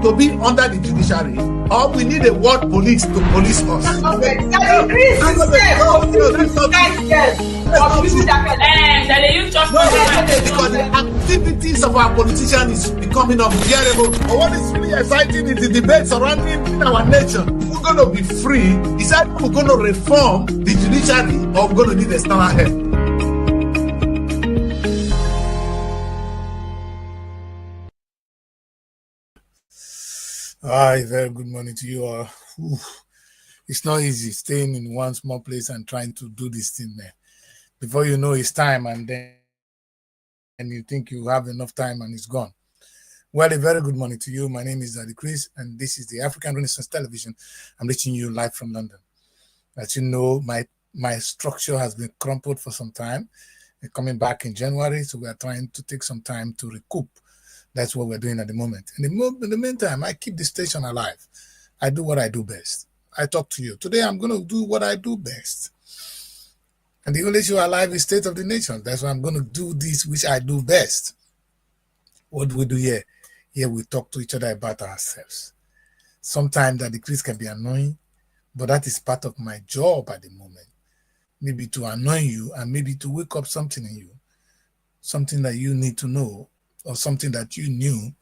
to be under the judiciary, or we need a word police to police us. Okay, Kris because the activities of our politicians is becoming unbearable. But what is really exciting is the debate surrounding our nation. We're going to be free. Is that we're going to reform the judiciary, or we're going to need external help? Hi, very good morning to you all. It's not easy staying in one small place and trying to do this thing there. Before you know it's time, and then you think you have enough time and it's gone. Well, a very good morning to you. My name is Kris, and this is the African Renaissance Television. I'm reaching you live from London. As you know, my structure has been crumpled for some time. We're coming back in January, so we are trying to take some time to recoup. That's what we're doing at the moment. In the meantime, I keep the station alive. I do what I do best. I talk to you. Today, I'm going to do what I do best. And the only show alive is State of the Nation. That's why I'm going to do this, which I do best. What do we do here? Here we talk to each other about ourselves. Sometimes that the Kris can be annoying, but that is part of my job at the moment. Maybe to annoy you and maybe to wake up something in you, something that you need to know, or something that you knew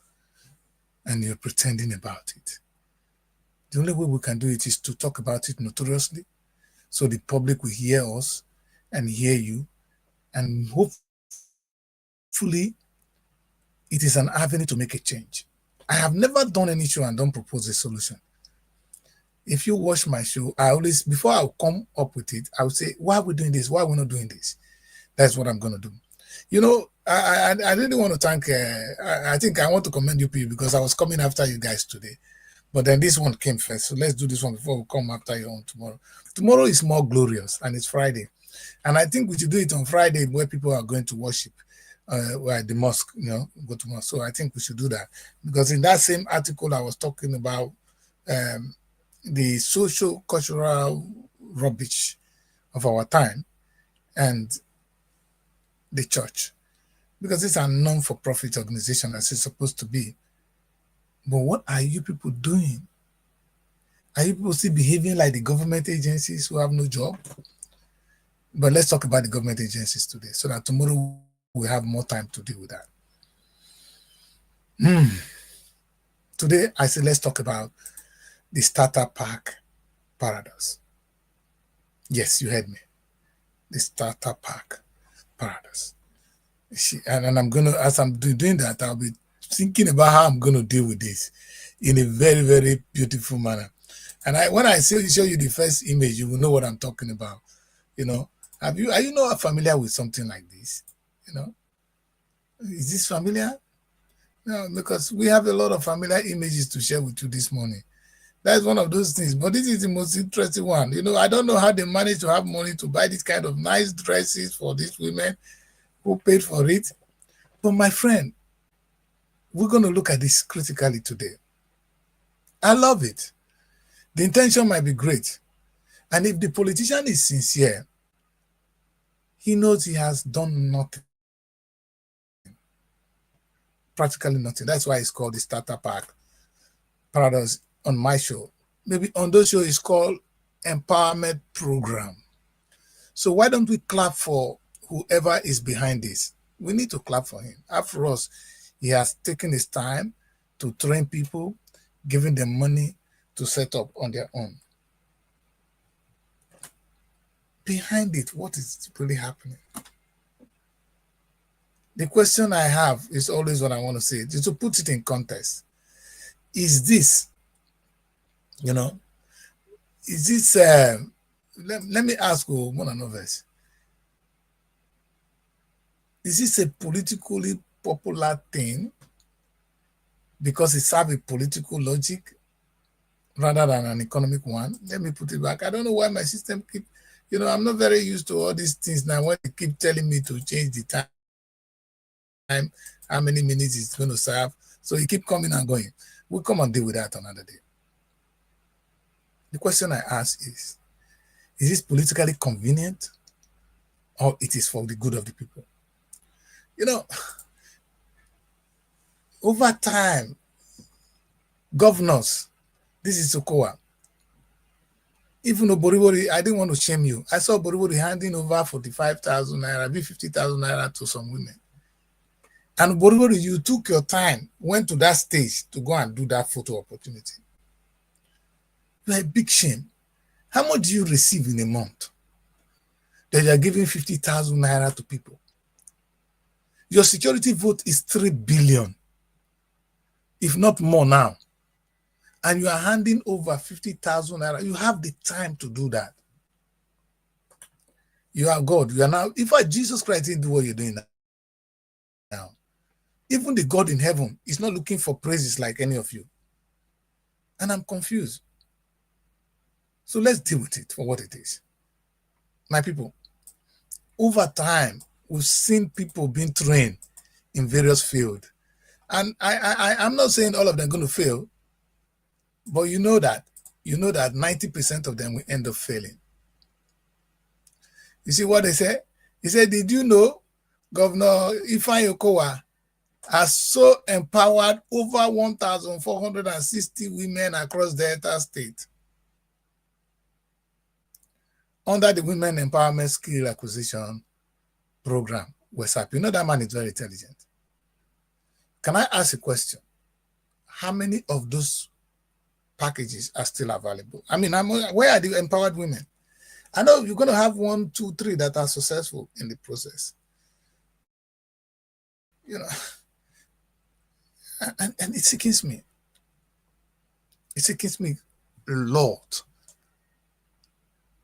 and you're pretending about it. The only way we can do it is to talk about it notoriously, so the public will hear us and hear you, and hopefully it is an avenue to make a change. I have never done any show and don't propose a solution. If you watch my show, I always, before I come up with it, I would say, why are we doing this? Why are we not doing this? That's what I'm going to do. You know, I really want to thank, I think I want to commend you people, because I was coming after you guys today. But then this one came first. So let's do this one before we come after you on tomorrow. Tomorrow is more glorious, and it's Friday. And I think we should do it on Friday where people are going to worship, where the mosque, go to mosque. So I think we should do that. Because in that same article, I was talking about the social cultural rubbish of our time and the church, because it's a non-for-profit organization as it's supposed to be. But what are you people doing? Are you people still behaving like the government agencies who have no job? But let's talk about the government agencies today, so that tomorrow we'll have more time to deal with that. Today, I said let's talk about the starter pack paradox. Yes, you heard me. The starter pack paradox. And I'm gonna, as I'm doing that, I'll be thinking about how I'm gonna deal with this in a very, very beautiful manner. And when I show you the first image, you will know what I'm talking about. Are you not familiar with something like this? Is this familiar? No, because we have a lot of familiar images to share with you this morning. That's one of those things, but this is the most interesting one. I don't know how they manage to have money to buy this kind of nice dresses for these women who paid for it. But my friend, we're going to look at this critically today. I love it. The intention might be great. And if the politician is sincere, he knows he has done nothing. Practically nothing. That's why it's called the starter pack paradox on my show. Maybe on those shows it's called empowerment program. So why don't we clap for whoever is behind this? We need to clap for him. After all, he has taken his time to train people, giving them money to set up on their own. Behind it, what is really happening? The question I have is always what I want to say, is to put it in context. Is this, is this, let me ask you one another. Is this a politically popular thing because it serves a political logic rather than an economic one? Let me put it back. I don't know why my system keep, I'm not very used to all these things now when they keep telling me to change the time, how many minutes it's going to serve. So you keep coming and going. We'll come and deal with that another day. The question I ask is this politically convenient, or it is for the good of the people? Over time, Governors, this is Sokoa. Even though Boribori, I didn't want to shame you. I saw Boribori handing over 45,000 naira, 50,000 naira to some women. And Boribori, you took your time, went to that stage to go and do that photo opportunity. You're a big shame. How much do you receive in a month that you're giving 50,000 naira to people? Your security vote is 3 billion, if not more now. And you are handing over 50,000 naira. You have the time to do that. You are God. You are now, if Jesus Christ didn't do what you're doing now, even the God in heaven is not looking for praises like any of you. And I'm confused. So let's deal with it for what it is. My people, over time, we've seen people being trained in various fields. And I'm not saying all of them are going to fail, but you know that 90% of them will end up failing. You see what they say? He said, did you know Governor Ifeanyi Okowa has so empowered over 1,460 women across Delta State under the Women Empowerment Skill Acquisition Program, WESAP. You know that man is very intelligent. Can I ask a question? How many of those packages are still available? I mean, where are the empowered women? I know you're going to have 1, 2, 3 that are successful in the process. You know, and it sickens me. It sickens me a lot.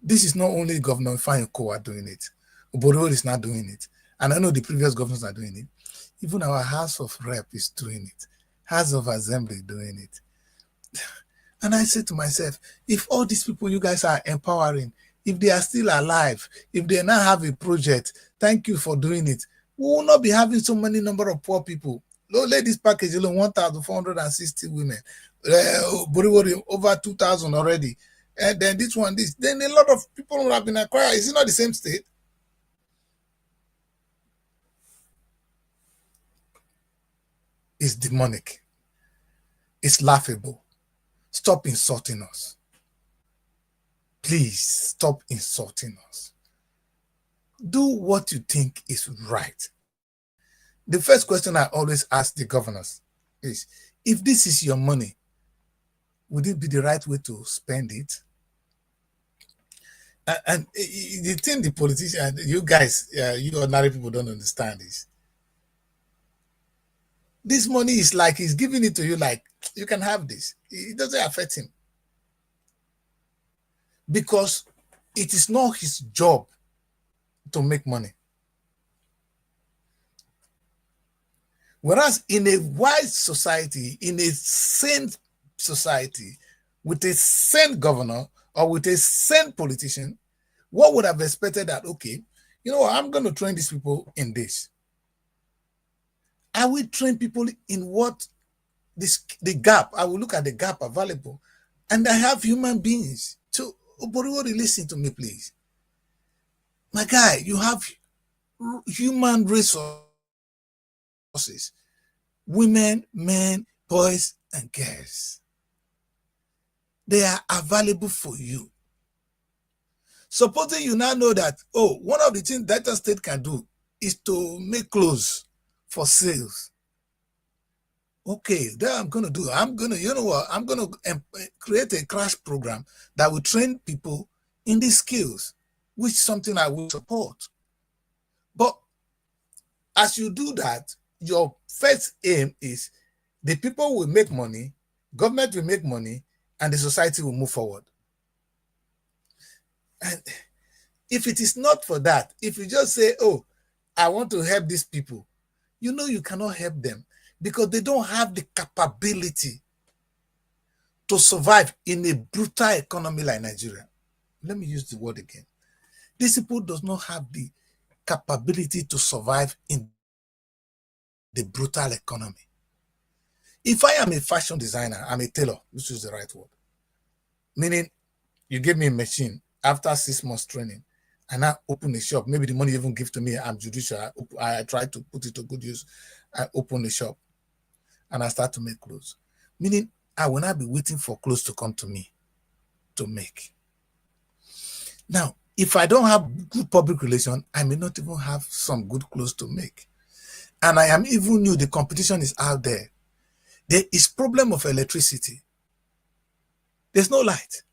This is not only Governor Ifeanyi Okowa doing it. Obororo is not doing it. And I know the previous governors are doing it. Even our House of Rep is doing it. House of Assembly doing it. And I say to myself, if all these people you guys are empowering, if they are still alive, if they now have a project, thank you for doing it. We will not be having so many number of poor people. Let this package alone, 1,460 women. Over 2,000 already. And then this one, this. Then a lot of people will have been acquired. Is it not the same state? It's demonic. It's laughable. Stop insulting us. Please stop insulting us. Do what you think is right. The first question I always ask the governors is, if this is your money, would it be the right way to spend it? And the thing the politicians, you guys, you ordinary people don't understand is, this money is like he's giving it to you like, you can have this. It doesn't affect him. Because it is not his job to make money. Whereas in a wise society, in a sane society, with a sane governor or with a sane politician, what would have expected that, okay, you know what, I'm going to train these people in this. I will train people in what the gap. I will look at the gap available. And I have human beings. So, Oborori, listen to me, please. My guy, you have human resources. Women, men, boys, and girls. They are available for you. Supposing you now know that, oh, one of the things Delta State can do is to make clothes for sales. Okay, that I'm going to do. I'm going to, you know what? I'm going to create a crash program that will train people in these skills, which is something I will support. But as you do that, your first aim is the people will make money, government will make money, and the society will move forward. And if it is not for that, if you just say, oh, I want to help these people, you know you cannot help them because they don't have the capability to survive in a brutal economy like Nigeria. Let me use the word again. These people does not have the capability to survive in the brutal economy. If I am a fashion designer, I'm a tailor, which is the right word. Meaning, you give me a machine after 6 months training, and I open a shop. Maybe the money you even give to me, I'm judicial. I try to put it to good use. I open a shop, and I start to make clothes. Meaning, I will not be waiting for clothes to come to me to make. Now, if I don't have good public relations, I may not even have some good clothes to make. And I am even new, the competition is out there. There is problem of electricity. There's no light.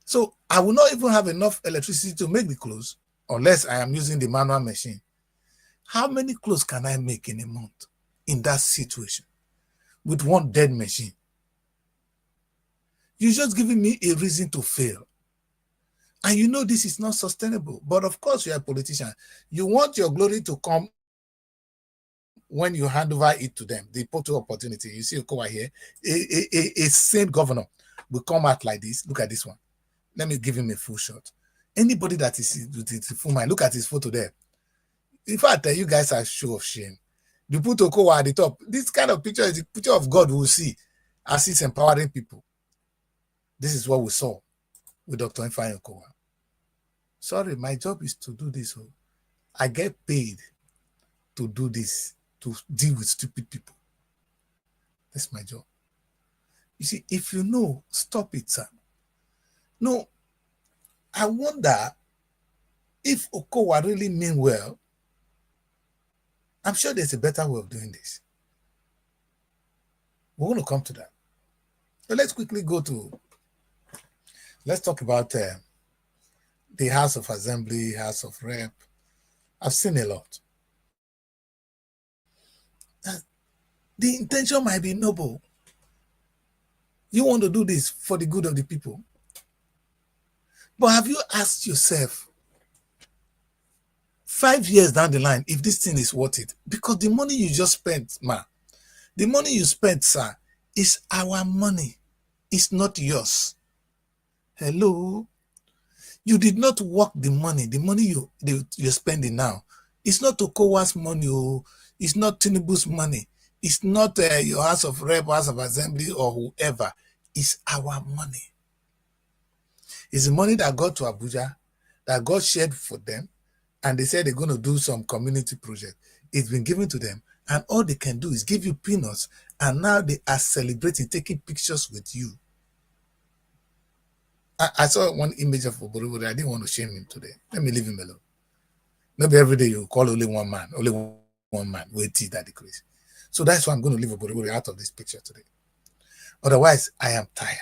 So I will not even have enough electricity to make the clothes unless I am using the manual machine. How many clothes can I make in a month in that situation with one dead machine? You're just giving me a reason to fail. And you know this is not sustainable. But of course, you're a politician. You want your glory to come when you hand over it to them, the portal opportunity. You see Okowa here, a sane governor will come out like this. Look at this one. Let me give him a full shot. Anybody that is with the full mind, look at his photo there. In fact, you guys are show of shame. You put Okowa at the top. This kind of picture is the picture of God we will see as he's empowering people. This is what we saw with Dr. Ifeanyi Okowa. Sorry, my job is to do this. I get paid to do this, to deal with stupid people. That's my job. You see, if you know, stop it, sir. No, I wonder if Okowa really mean well. I'm sure there's a better way of doing this. We're going to come to that. So let's quickly let's talk about the House of Assembly, House of Rep. I've seen a lot. The intention might be noble. You want to do this for the good of the people. But have you asked yourself, 5 years down the line, if this thing is worth it? Because the money you just spent, the money you spent, sir, is our money. It's not yours. Hello? You did not work the money. The money you're spending now, it's not Okowa's money. It's not Tinubu's money. It's not your House of Rep, House of Assembly, or whoever. It's our money. It's the money that got to Abuja, that got shared for them, and they said they're going to do some community project. It's been given to them, and all they can do is give you peanuts, and now they are celebrating, taking pictures with you. I saw one image of Oborobori. I didn't want to shame him today. Let me leave him alone. Maybe every day you call only one man, wait till that decrease. So that's why I'm going to leave Oborobori out of this picture today. Otherwise, I am tired.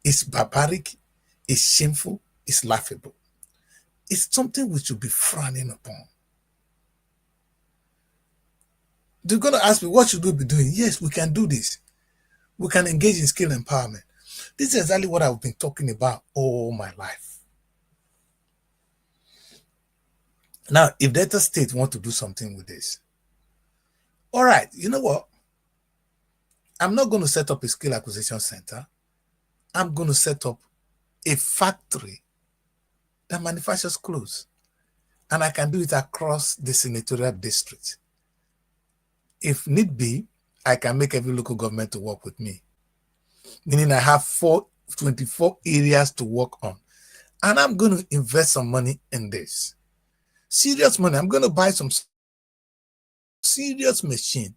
It's barbaric, it's shameful, it's laughable. It's something we should be frowning upon. They're going to ask me, what should we be doing? Yes, we can do this. We can engage in skill empowerment. This is exactly what I've been talking about all my life. Now, if Delta State want to do something with this, all right, you know what? I'm not going to set up a skill acquisition center. I'm going to set up a factory that manufactures clothes. And I can do it across the senatorial district. If need be, I can make every local government to work with me. Meaning I have 24 areas to work on. And I'm going to invest some money in this. Serious money. I'm going to buy some serious machine,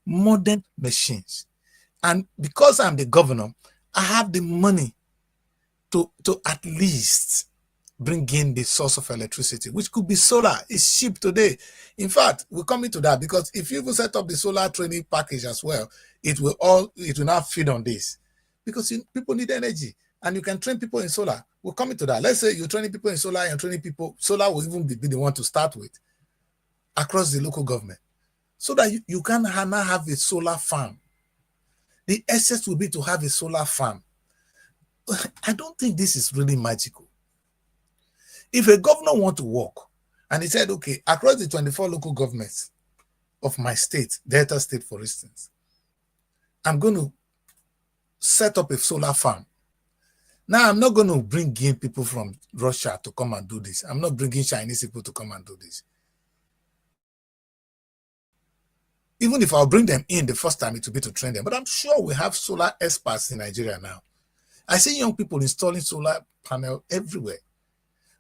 modern machines. And because I'm the governor, I have the money to at least bring in the source of electricity, which could be solar. It's cheap today. In fact, we're coming to that, because if you set up the solar training package as well, it will now feed on this. Because people need energy, and you can train people in solar. We're coming to that. Let's say you're training people in solar and training people, solar will even be the one to start with across the local government, so that you can now have a solar farm. The essence will be to have a solar farm. I don't think this is really magical. If a governor wants to work, and he said, okay, across the 24 local governments of my state, Delta State, for instance, I'm going to set up a solar farm. Now, I'm not going to bring in people from Russia to come and do this. I'm not bringing Chinese people to come and do this. Even if I'll bring them in the first time, it will be to train them. But I'm sure we have solar experts in Nigeria now. I see young people installing solar panel everywhere.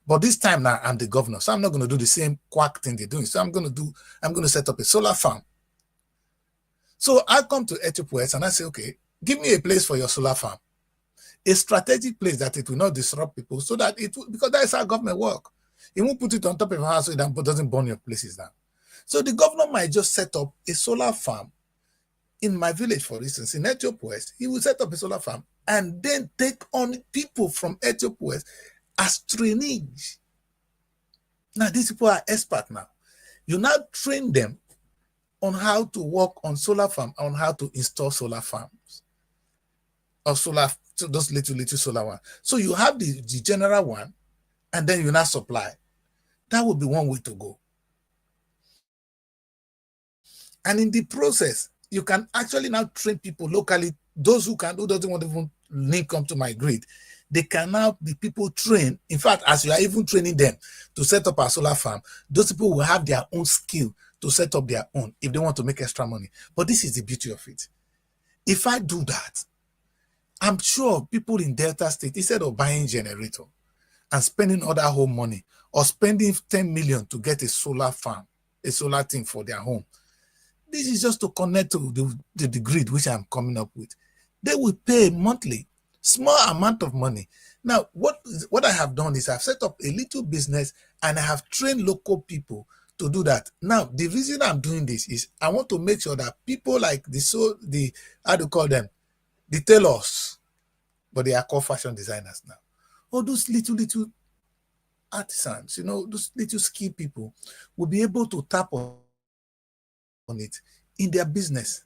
But this time now, I'm the governor, so I'm not going to do the same quack thing they're doing. So I'm going to set up a solar farm. So I come to Ethiopia West and I say, okay, give me a place for your solar farm. A strategic place that it will not disrupt people, so that it will, because that's how government work. It won't put it on top of a house so it doesn't burn your places down. So the governor might just set up a solar farm in my village, for instance, in Ethiopia West. He will set up a solar farm and then take on people from Ethiopia West as trainees. Now, these people are experts now. You now train them on how to work on solar farm, on how to install solar farms, or solar, so those little solar ones. So you have the general one, and then you now supply. That would be one way to go. And in the process, you can actually now train people locally. Those who doesn't want to even link up to my grid, they can now be people trained. In fact, as you are even training them to set up a solar farm, those people will have their own skill to set up their own if they want to make extra money. But this is the beauty of it. If I do that, I'm sure people in Delta State, instead of buying generator and spending other home money or spending 10 million to get a solar farm, a solar thing for their home, this is just to connect to the grid which I'm coming up with. They will pay monthly, small amount of money. Now, what I have done is I've set up a little business and I have trained local people to do that. Now, the reason I'm doing this is I want to make sure that people like how do you call them? The tailors, but they are called fashion designers now. All those little artisans, those little skilled people will be able to tap on it in their business,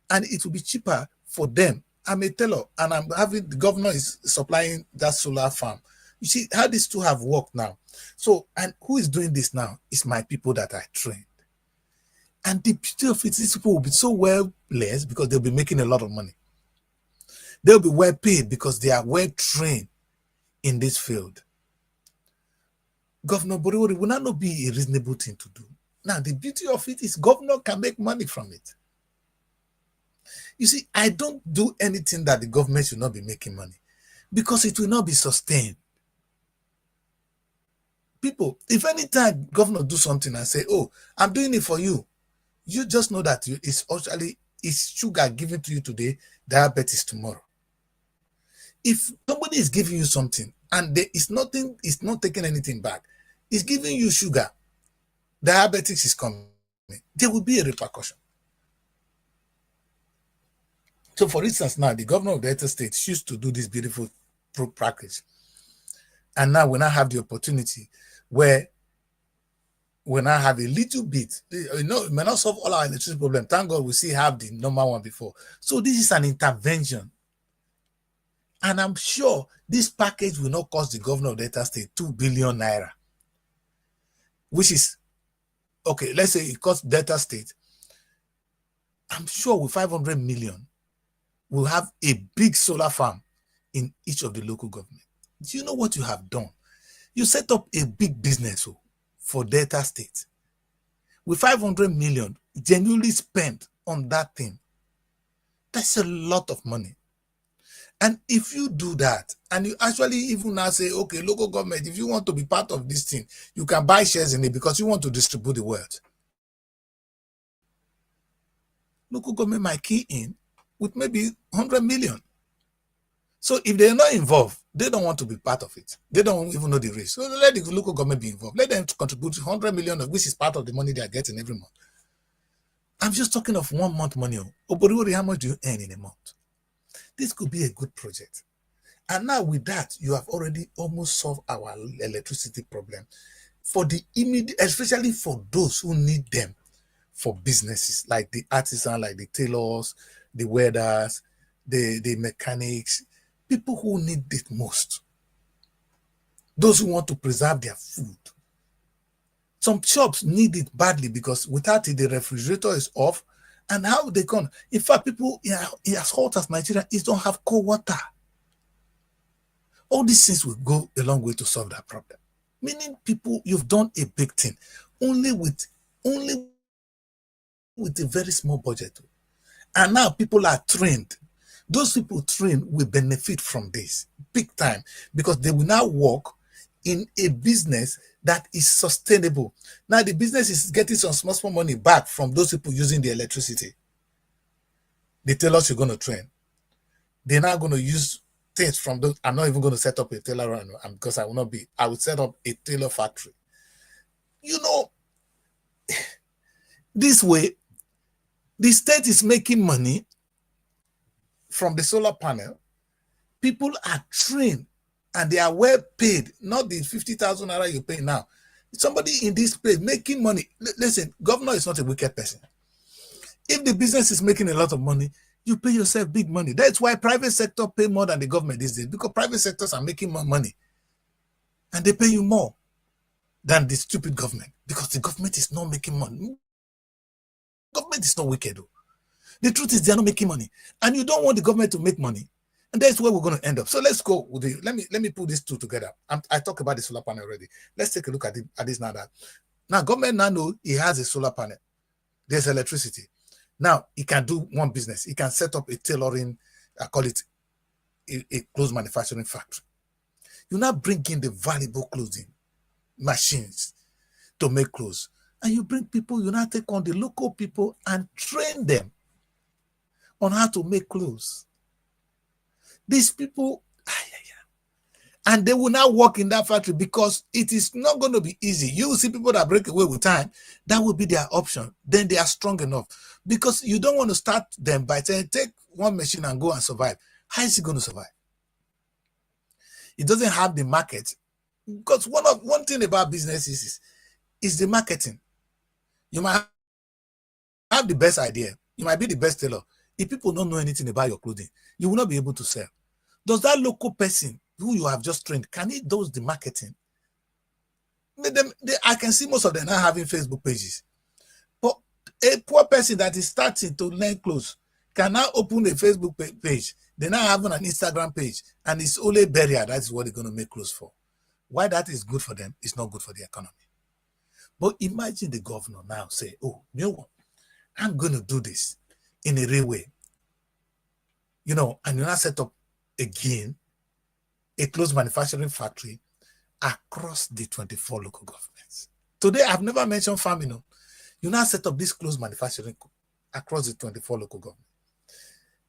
and it will be cheaper for them. I'm a tailor and the governor is supplying that solar farm. You see how these two have worked now. So, and who is doing this now? It's my people that I trained. And the beauty of it, these people will be so well placed because they'll be making a lot of money. They'll be well paid because they are well trained in this field. Governor Boriwori will not be a reasonable thing to do. Now, the beauty of it is governor can make money from it. You see, I don't do anything that the government should not be making money because it will not be sustained. People, if any time governor do something and say, oh, I'm doing it for you, you just know that it's sugar given to you today, diabetes tomorrow. If somebody is giving you something and it's not taking anything back, it's giving you sugar, diabetes is coming, there will be a repercussion. So, for instance, now the governor of Delta State used to do this beautiful package. And now we now have the opportunity where we now have a little bit, it may not solve all our electricity problem. Thank God we still have the number one before. So this is an intervention. And I'm sure this package will not cost the governor of Delta State 2 billion naira. Which is, okay, let's say it costs Delta State. I'm sure with 500 million, we'll have a big solar farm in each of the local government. Do you know what you have done? You set up a big business for Delta State. With 500 million genuinely spent on that thing, that's a lot of money. And if you do that, and you actually even now say, okay, local government, if you want to be part of this thing, you can buy shares in it because you want to distribute the wealth. Local government might key in with maybe 100 million. So if they're not involved, they don't want to be part of it. They don't even know the risk. So let the local government be involved. Let them contribute 100 million, of which is part of the money they are getting every month. I'm just talking of 1 month money. Oboriwori, how much do you earn in a month? This could be a good project. And now with that, you have already almost solved our electricity problem for the immediate, especially for those who need them for businesses, like the artisans, like the tailors, the welders, the mechanics, people who need it most. Those who want to preserve their food. Some shops need it badly because without it, the refrigerator is off. And how they can, in fact, people as hot as Nigeria don't have cold water. All these things will go a long way to solve that problem. Meaning, people, you've done a big thing only with a very small budget. And now people are trained. Those people trained will benefit from this big time because they will now work in a business that is sustainable. Now the business is getting some small money back from those people using the electricity. the tailors you're going to train, they're not going to use things from those. I'm not even going to set up a tailor run because I will set up a tailor factory. You know, this way, the state is making money from the solar panel. People are trained and they are well paid, not the 50,000 naira you pay now. Somebody in this place making money. Listen, governor is not a wicked person. If the business is making a lot of money, you pay yourself big money. That's why private sector pay more than the government these days, because private sectors are making more money and they pay you more than the stupid government, because the government is not making money. Government is not wicked though. The truth is they're not making money, and you don't want the government to make money, and that's where we're going to end up. So let's go with the, let me put these two together. I talked about the solar panel already. Let's take a look at this now. Now government now know he has a solar panel. There's electricity. Now he can do one business. He can set up a tailoring, I call it a clothes manufacturing factory. You now bring in the valuable clothing machines to make clothes, and you bring people. You now take on the local people and train them on how to make clothes. These people, and they will now work in that factory, because it is not going to be easy. You will see people that break away with time. That will be their option. Then they are strong enough, because you don't want to start them by saying, take one machine and go and survive. How is he going to survive? It doesn't have the market, because one thing about business is the marketing. You might have the best idea. You might be the best tailor. If people don't know anything about your clothing, you will not be able to sell. Does that local person who you have just trained, can he do the marketing? I can see most of them not having Facebook pages. But a poor person that is starting to learn clothes can now open a Facebook page. They now have an Instagram page, and it's only barrier. That is what they're going to make clothes for. Why that is good for them is not good for the economy. But imagine the governor now say, oh, you know what? I'm going to do this in a real way. You know, and you now set up again a clothes manufacturing factory across the 24 local governments. Today, I've never mentioned farming. You now set up this clothes manufacturing across the 24 local governments,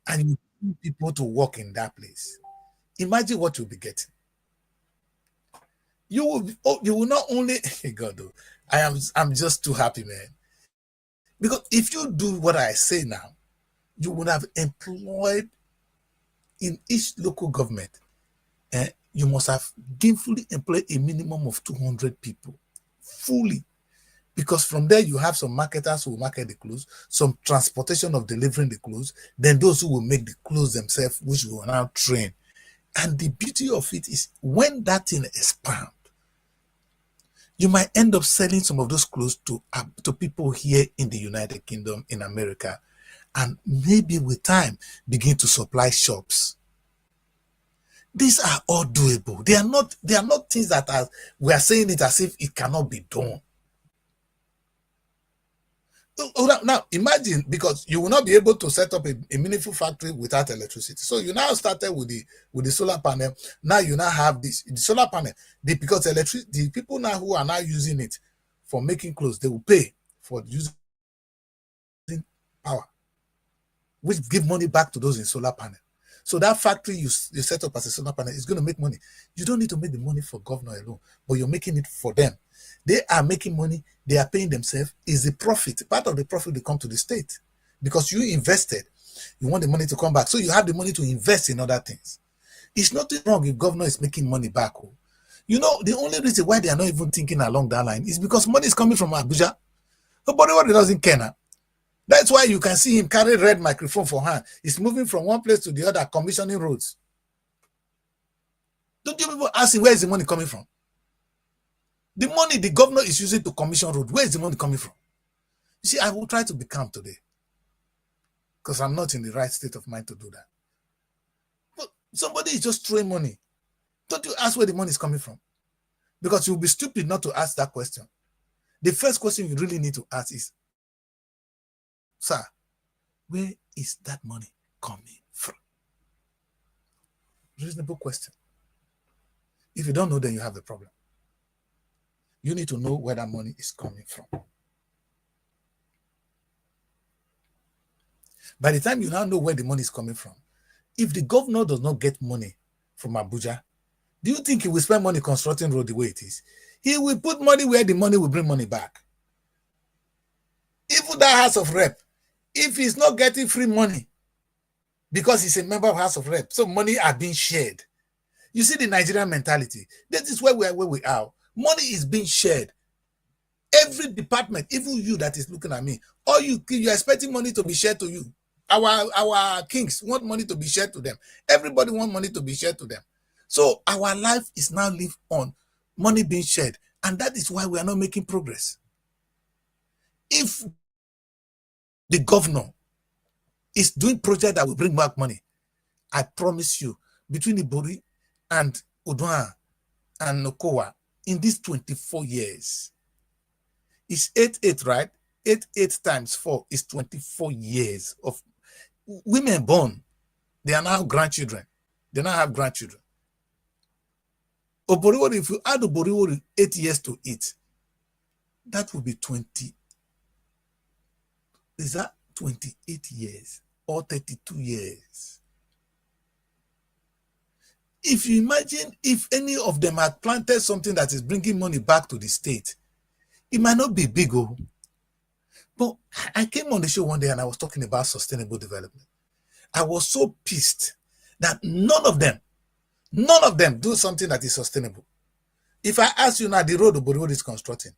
and you need people to work in that place. Imagine what you'll be getting. You will not only God, I'm just too happy, man. Because if you do what I say now, you would have employed in each local government, you must have gainfully employed a minimum of 200 people fully, because from there you have some marketers who will market the clothes, some transportation of delivering the clothes, then those who will make the clothes themselves, which we will now train. And the beauty of it is, when that thing expands, you might end up selling some of those clothes to people here in the United Kingdom, in America, and maybe with time begin to supply shops. These are all doable. They are not things that we are saying it as if it cannot be done. Now imagine, because you will not be able to set up a meaningful factory without electricity. So you now started with the solar panel. Now you now have the solar panel. Because the people now who are now using it for making clothes, they will pay for using power, which give money back to those in solar panel. So that factory you set up as a solar panel is going to make money. You don't need to make the money for governor alone, but you're making it for them. They are making money. They are paying themselves. Is the profit. Part of the profit will come to the state, because you invested. You want the money to come back. So you have the money to invest in other things. It's nothing wrong if governor is making money back. You know, the only reason why they are not even thinking along that line is because money is coming from Abuja. Nobody doesn't care now. That's why you can see him carry red microphone for hand. He's moving from one place to the other, commissioning roads. Don't you people ask him, where is the money coming from? The money the governor is using to commission road, where is the money coming from? You see, I will try to be calm today, because I'm not in the right state of mind to do that. But somebody is just throwing money. Don't you ask where the money is coming from? Because you'll be stupid not to ask that question. The first question you really need to ask is, sir, where is that money coming from? Reasonable question. If you don't know, then you have the problem. You need to know where that money is coming from. By the time you now know where the money is coming from, if the governor does not get money from Abuja, do you think he will spend money constructing road the way it is? He will put money where the money will bring money back. Even that House of Rep, if he's not getting free money because he's a member of House of Rep, so money are being shared. You see the Nigerian mentality. This is where we are. Money is being shared. Every department, even you that is looking at me, or you're expecting money to be shared to you. Our kings want money to be shared to them. Everybody want money to be shared to them. So our life is now lived on money being shared. And that is why we are not making progress. If the governor is doing projects that will bring back money, I promise you, between Ibori and Odwan and Nokowa, in these 24 years, it's 8 right? 8 times 4 is 24 years of women born. They are now grandchildren. They now have grandchildren. Oboriwori, if you add Oboriwori 8 years to it, that would be 20. Is that 28 years or 32 years? If you imagine if any of them had planted something that is bringing money back to the state, it might not be big, but I came on the show one day and I was talking about sustainable development. I was so pissed that none of them do something that is sustainable. If I ask you now, the road Oboriwori is constructing,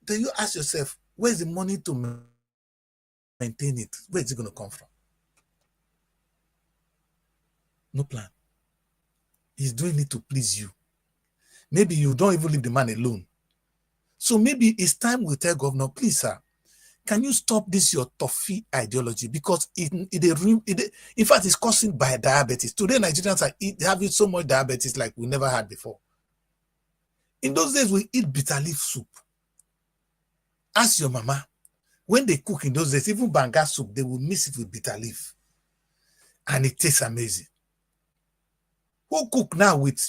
then you ask yourself, where's the money to maintain it? Where is it going to come from? No plan. He's doing it to please you. Maybe you don't even leave the man alone. So maybe it's time we tell governor, please, sir, can you stop this your toffee ideology? Because in fact, it's causing by diabetes. Today, Nigerians are having so much diabetes like we never had before. In those days, we eat bitter leaf soup. Ask your mama, when they cook in those days, even banga soup, they will mix it with bitter leaf. And it tastes amazing. Who cook now with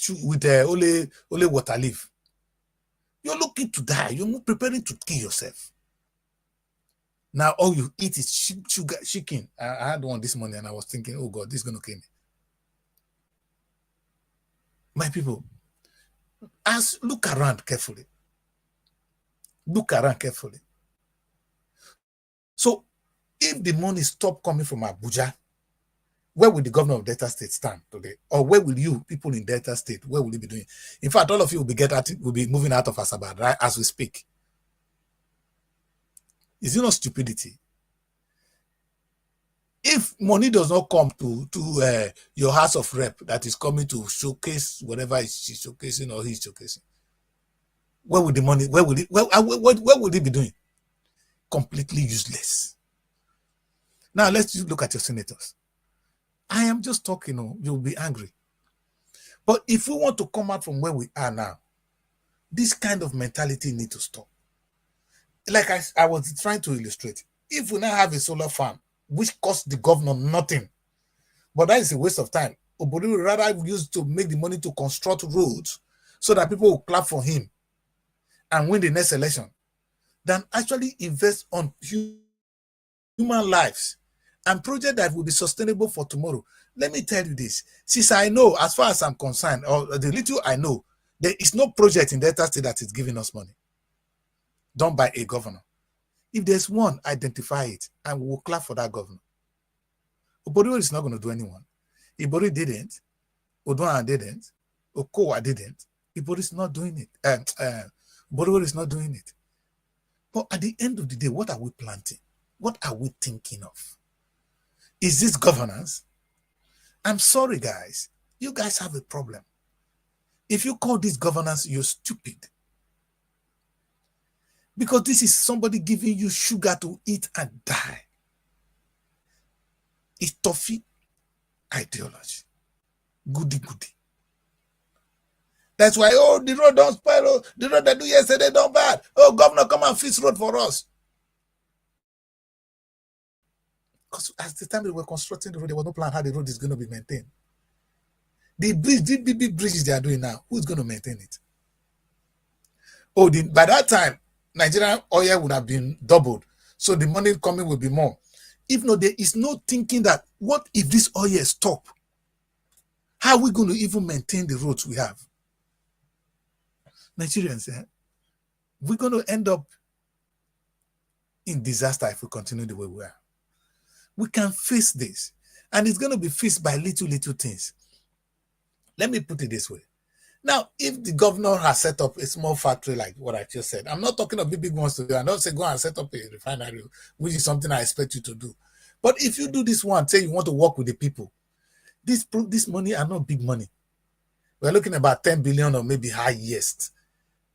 only water leaf? You're looking to die. You're not preparing to kill yourself. Now all you eat is sugar chicken. I had one this morning and I was thinking, oh God, this is going to kill me. My people, look around carefully. Look around carefully. So if the money stop coming from Abuja, where will the governor of Delta State stand today? Or where will you, people in Delta State, where will you be doing? In fact, all of you will be moving out of Asaba, right, as we speak. Is it not stupidity? If money does not come to your House of Rep that is coming to showcase whatever she's showcasing or he's showcasing, where will the money? Where will it be doing? Completely useless. Now let's just look at your senators. I am just talking. You'll be angry. But if we want to come out from where we are now, this kind of mentality needs to stop. Like I was trying to illustrate, if we now have a solar farm, which costs the governor nothing, but that is a waste of time. Obori would rather use to make the money to construct roads so that people will clap for him and win the next election than actually invest on human lives and projects that will be sustainable for tomorrow. Let me tell you this. Since I know, as far as I'm concerned, or the little I know, there is no project in Delta State that is giving us money done by a governor. If there's one, identify it, and we will clap for that governor. Oboriwori is not going to do anyone. Ibori didn't. Odwan didn't. Okowa didn't. Ibori is not doing it. Oboriwori is not doing it. But at the end of the day, what are we planting? What are we thinking of? Is this governance? I'm sorry, guys. You guys have a problem. If you call this governance, you're stupid. Because this is somebody giving you sugar to eat and die. It's toffee ideology. Goody. That's why, the road don't spoil. The road they do yesterday don't bad. Oh, governor, come and fix road for us. Because at the time they were constructing the road, there was no plan how the road is going to be maintained. The big bridges they are doing now, who's going to maintain it? Oh, by that time, Nigerian oil would have been doubled. So the money coming will be more. If not, there is no thinking that, what if this oil stop? How are we going to even maintain the roads we have? Nigerians, we're going to end up in disaster if we continue the way we are. We can face this, and it's going to be faced by little things. Let me put it this way. Now, if the governor has set up a small factory like what I just said, I'm not talking of big ones to do. I don't say go and set up a refinery, which is something I expect you to do. But if you do this one, say you want to work with the people, this money are not big money. We're looking about 10 billion or maybe highest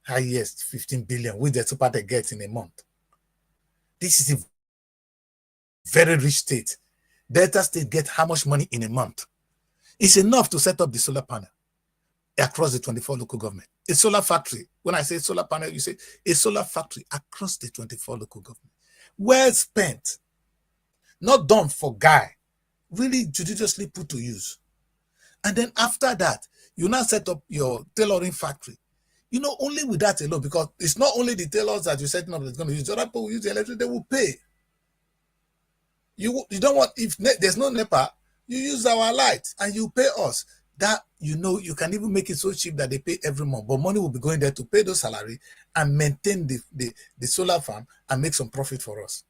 15 billion, which the super gets in a month. This is a very rich state. Delta State get how much money in a month? It's enough to set up the solar panel across the 24 local government. A solar factory. When I say solar panel, you say a solar factory across the 24 local government. Well spent. Not done for guy. Really judiciously put to use. And then after that, you now set up your tailoring factory. You know, only with that alone, because it's not only the tailors that you're setting up that's going to use. Other people will use the electric, they will pay. You don't want, if there's no NEPA, you use our light and you pay us. That, you know, you can even make it so cheap that they pay every month. But money will be going there to pay those salary and maintain the solar farm and make some profit for us.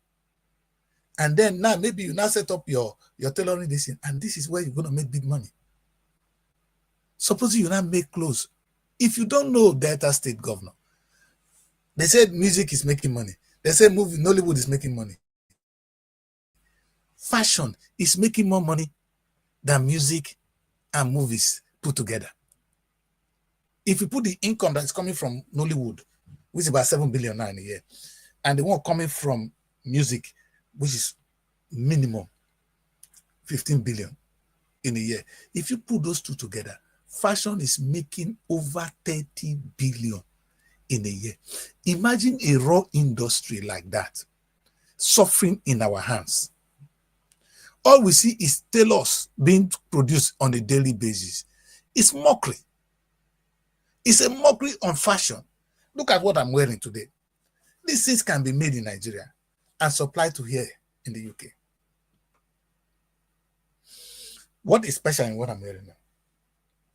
And then now maybe you now set up your tailoring this thing, and this is where you're going to make big money. Suppose you now make clothes. If you don't know Delta State governor, they said music is making money. They say Nollywood is making money. Fashion is making more money than music and movies put together. If you put the income that's coming from Nollywood, which is about 7 billion now in a year, and the one coming from music, which is minimum 15 billion in a year, if you put those two together, fashion is making over 30 billion in a year. Imagine a raw industry like that suffering in our hands. All we see is tailors being produced on a daily basis. It's mockery. It's a mockery on fashion. Look at what I'm wearing today. These things can be made in Nigeria and supplied to here in the UK. What is special in what I'm wearing now?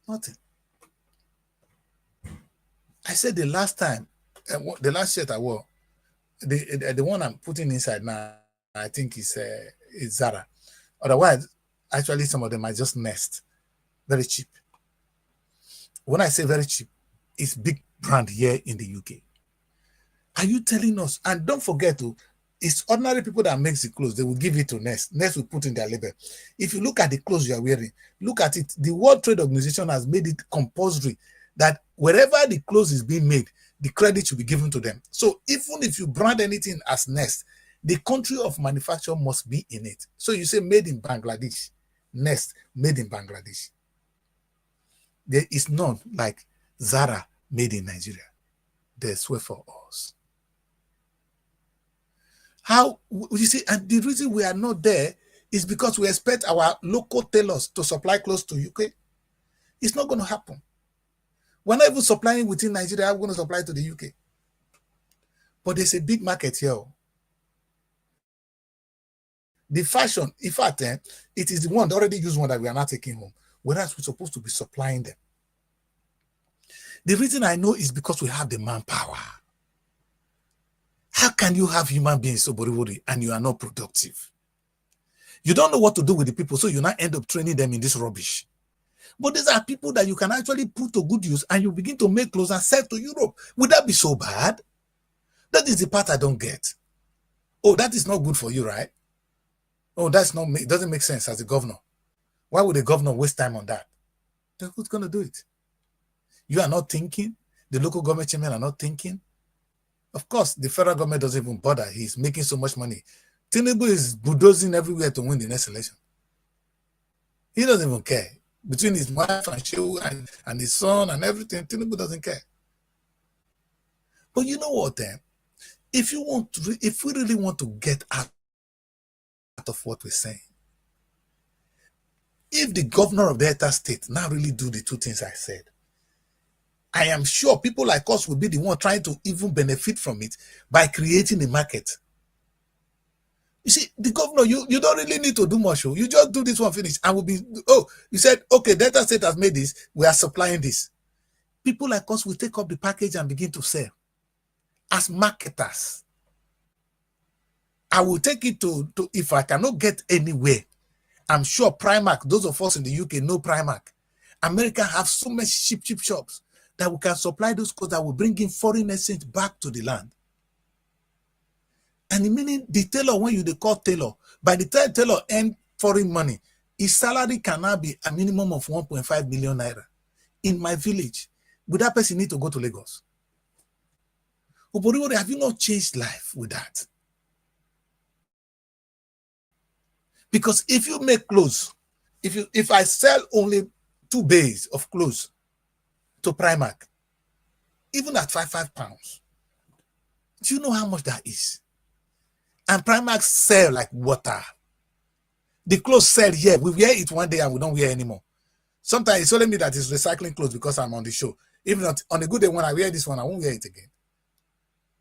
Nothing. I said the last time, the last shirt I wore, the one I'm putting inside now, I think is Zara. Otherwise, actually, some of them are just Nest. Very cheap. When I say very cheap, it's big brand here in the UK. Are you telling us? And don't forget, it's ordinary people that makes the clothes. They will give it to Nest. Nest will put in their label. If you look at the clothes you are wearing, look at it. The World Trade Organization has made it compulsory that wherever the clothes is being made, the credit should be given to them. So even if you brand anything as Nest, the country of manufacture must be in it. So you say made in Bangladesh, Nest, made in Bangladesh. There is none like Zara made in Nigeria. They swear for us. How, you see, and the reason we are not there is because we expect our local tailors to supply clothes to UK. It's not going to happen. We're not even supplying within Nigeria, we're going to supply to the UK. But there's a big market here. The fashion, in fact, it is the one, the already used one that we are not taking home, whereas we're supposed to be supplying them. The reason I know is because we have the manpower. How can you have human beings so body and you are not productive? You don't know what to do with the people, so you now end up training them in this rubbish. But these are people that you can actually put to good use and you begin to make clothes and sell to Europe. Would that be so bad? That is the part I don't get. Oh, that is not good for you, right? Oh, it doesn't make sense as a governor. Why would a governor waste time on that? Then who's going to do it? You are not thinking. The local government chairmen are not thinking. Of course, the federal government doesn't even bother. He's making so much money. Tinubu is bulldozing everywhere to win the next election. He doesn't even care. Between his wife and Shehu and his son and everything, Tinubu doesn't care. But you know what, if we really want to get out of what we're saying, if the governor of Delta State now really do the two things I said, I am sure people like us will be the one trying to even benefit from it by creating a market. You see, the governor, you don't really need to do much. You just do this one, finish, and will be, oh, you said, okay, Delta State has made this, we are supplying this. People like us will take up the package and begin to sell. As marketers, I will take it to if I cannot get anywhere, I'm sure Primark, those of us in the UK know Primark. America have so many cheap shops that we can supply those clothes that will bring in foreign exchange back to the land. And the meaning, the tailor, when you call tailor, by the time tailor earn foreign money, his salary can now be a minimum of 1.5 million naira. In my village, would that person need to go to Lagos? But have you not changed life with that? Because if you make clothes, if I sell only 2 bays of clothes to Primark, even at £5, do you know how much that is? And Primark sell like water. The clothes sell here. We wear it one day and we don't wear anymore. Sometimes it's only me that is recycling clothes because I'm on the show. Even on a good day when I wear this one, I won't wear it again.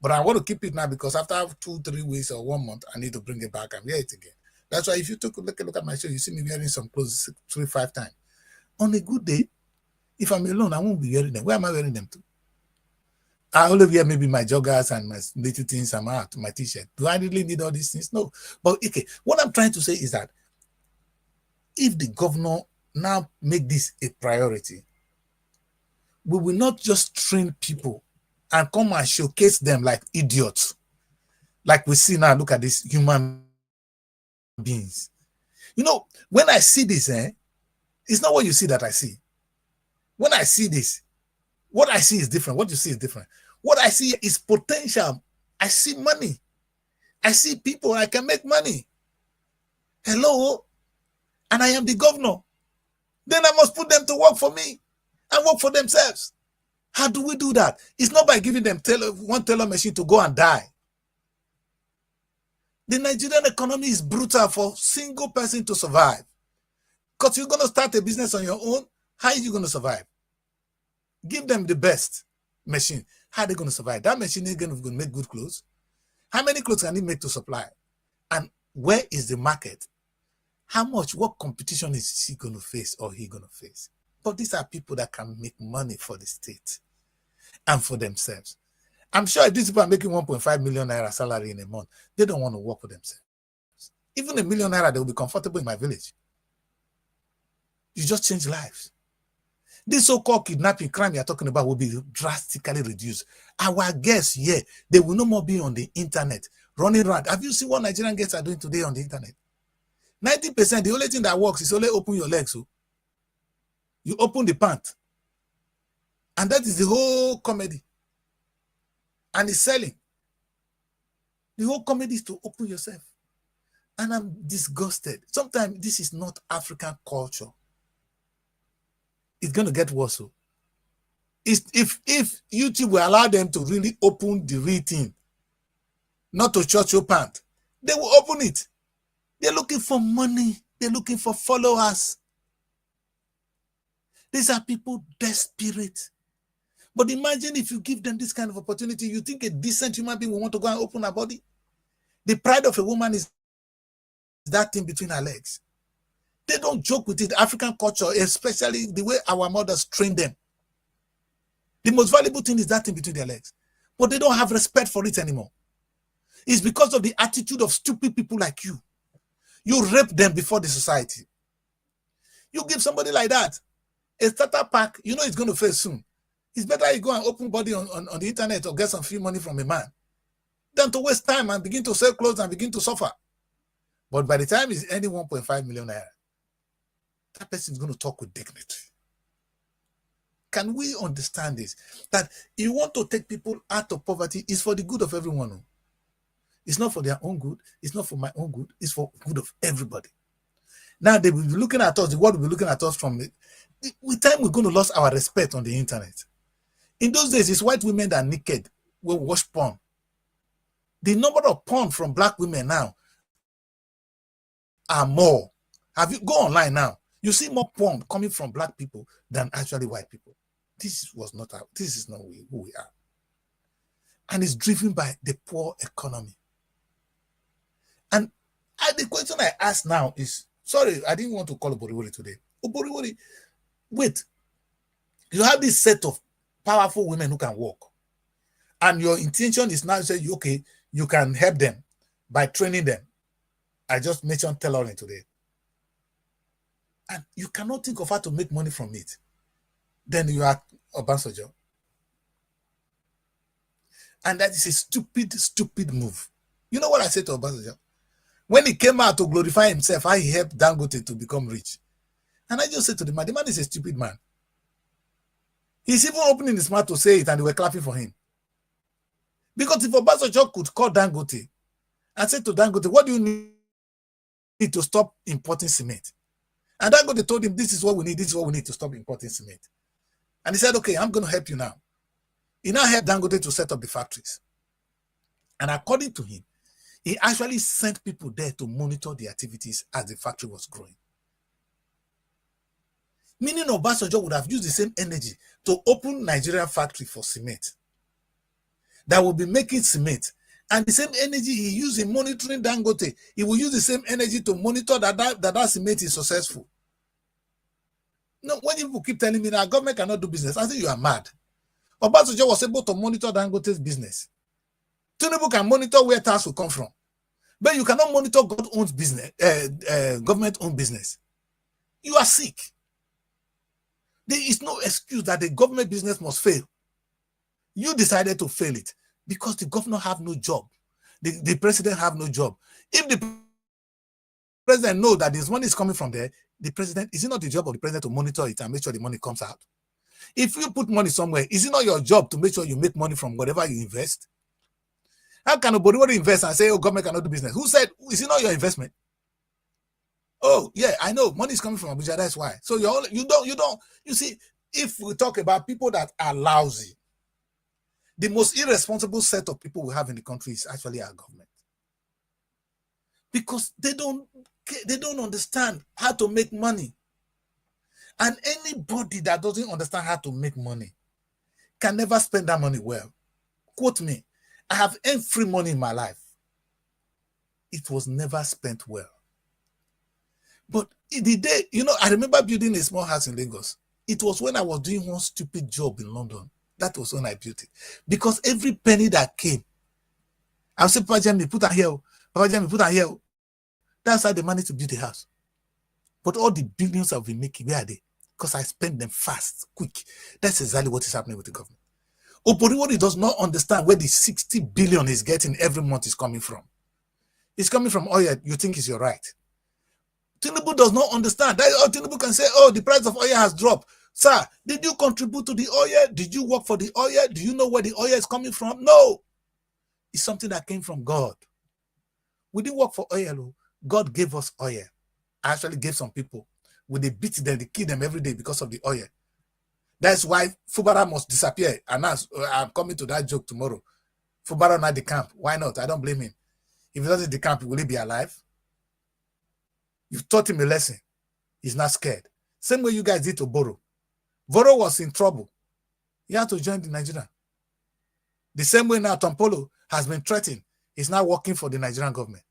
But I want to keep it now because after 2-3 weeks or 1 month, I need to bring it back and wear it again. That's why if you took a look at my show, you see me wearing some clothes 3-5 times. On a good day, if I'm alone, I won't be wearing them. Where am I wearing them to? I only wear maybe my joggers and my little things, I'm out, my t-shirt. Do I really need all these things? No. But okay, what I'm trying to say is that if the governor now make this a priority, we will not just train people and come and showcase them like idiots. Like we see now, look at these human beings. You know, when I see this, it's not what you see that I see. When I see this, what I see is different. What you see is different. What I see is potential. I see money. I see people. I can make money. Hello? And I am the governor. Then I must put them to work for me and work for themselves. How do we do that? It's not by giving them one tailor machine to go and die. The Nigerian economy is brutal for single person to survive. Because you're going to start a business on your own. How are you going to survive? Give them the best machine. How are they going to survive? That machine is going to make good clothes. How many clothes can he make to supply? And where is the market? How much, what competition is he going to face or he going to face? But these are people that can make money for the state and for themselves. I'm sure if these people are making 1.5 million naira salary in a month, they don't want to work for themselves. Even a million naira, they will be comfortable in my village. You just change lives. This so-called kidnapping crime you're talking about will be drastically reduced. Our guests here, they will no more be on the internet, running around. Have you seen what Nigerian guests are doing today on the internet? 90%, the only thing that works is only open your legs. So you open the pant. And that is the whole comedy. And it's selling. The whole comedy is to open yourself. And I'm disgusted. Sometimes this is not African culture. It's going to get worse. So if YouTube will allow them to really open the real thing, not to church your pant, they will open it. They're looking for money. They're looking for followers. These are people desperate. But imagine if you give them this kind of opportunity, you think a decent human being will want to go and open her body? The pride of a woman is that thing between her legs. They don't joke with it. African culture, especially the way our mothers train them. The most valuable thing is that thing between their legs. But they don't have respect for it anymore. It's because of the attitude of stupid people like you. You rape them before the society. You give somebody like that a starter pack, you know it's going to fail soon. It's better you go and open body on the internet or get some free money from a man than to waste time and begin to sell clothes and begin to suffer. But by the time he's earning 1.5 million naira, that person is going to talk with dignity. Can we understand this? That you want to take people out of poverty is for the good of everyone. It's not for their own good. It's not for my own good. It's for the good of everybody. Now they will be looking at us. The world will be looking at us from it. With time, we're going to lose our respect on the internet. In those days, it's white women that are naked will watch porn. The number of porn from black women now are more. Have you go online now? You see more porn coming from black people than actually white people. This is not who we are. And it's driven by the poor economy. And The question I ask now is, sorry, I didn't want to call Oboriwori today. Oboriwori, wait, you have this set of powerful women who can work, and your intention is now to say, okay, you can help them by training them. I just mentioned tailoring today. And you cannot think of how to make money from it. Then you are Obasanjo. And that is a stupid, stupid move. You know what I said to Obasanjo? When he came out to glorify himself, how he helped Dangote to become rich. And I just said to the man is a stupid man. He's even opening his mouth to say it, and they were clapping for him. Because if Obasanjo could call Dangote and say to Dangote, what do you need to stop importing cement? And Dangote told him, this is what we need to stop importing cement. And he said, okay, I'm going to help you now. He now helped Dangote to set up the factories. And according to him, he actually sent people there to monitor the activities as the factory was growing. Meaning Obasanjo would have used the same energy to open Nigerian factory for cement that will be making cement. And the same energy he used in monitoring Dangote, he will use the same energy to monitor that cement is successful. No, when people keep telling me that government cannot do business, I think you are mad. Obasanjo was able to monitor Dangote's business. Tinubu can monitor where tax will come from. But you cannot monitor God-owned business, government-owned business. You are sick. There is no excuse that the government business must fail. You decided to fail it because the governor have no job. The president have no job. If the president know that this money is coming from there, the president, is it not the job of the president to monitor it and make sure the money comes out? If you put money somewhere, is it not your job to make sure you make money from whatever you invest? How can nobody invest and say, oh, government cannot do business? Who said, is it not your investment? Oh, yeah, I know. Money is coming from Abuja, that's why. So you see, if we talk about people that are lousy, the most irresponsible set of people we have in the country is actually our government. Because they don't understand how to make money. And anybody that doesn't understand how to make money can never spend that money well. Quote me, I have earned free money in my life. It was never spent well. But the day, I remember building a small house in Lagos. It was when I was doing one stupid job in London. That was when I built it. Because every penny that came, I would say, Papa Jamie, put her here. Papa Jamie, put her here. That's how they managed to build the house. But all the billions I've been making, where are they? Because I spend them fast, quick. That's exactly what is happening with the government. Oboriwori does not understand where the 60 billion is getting every month is coming from. It's coming from oil. You think is your right. Tinubu does not understand. Tinubu can say, oh, the price of oil has dropped. Sir, did you contribute to the oil? Did you work for the oil? Do you know where the oil is coming from? No. It's something that came from God. We didn't work for oil. God gave us oil. I actually gave some people. When they beat them, they kill them every day because of the oil. That's why Fubara must disappear. And I'm coming to that joke tomorrow. Fubara not the camp. Why not? I don't blame him. If he doesn't the camp, will he be alive? You've taught him a lesson. He's not scared. Same way you guys did to Boro. Boro was in trouble. He had to join the Nigerian. The same way now Tompolo has been threatened. He's now working for the Nigerian government.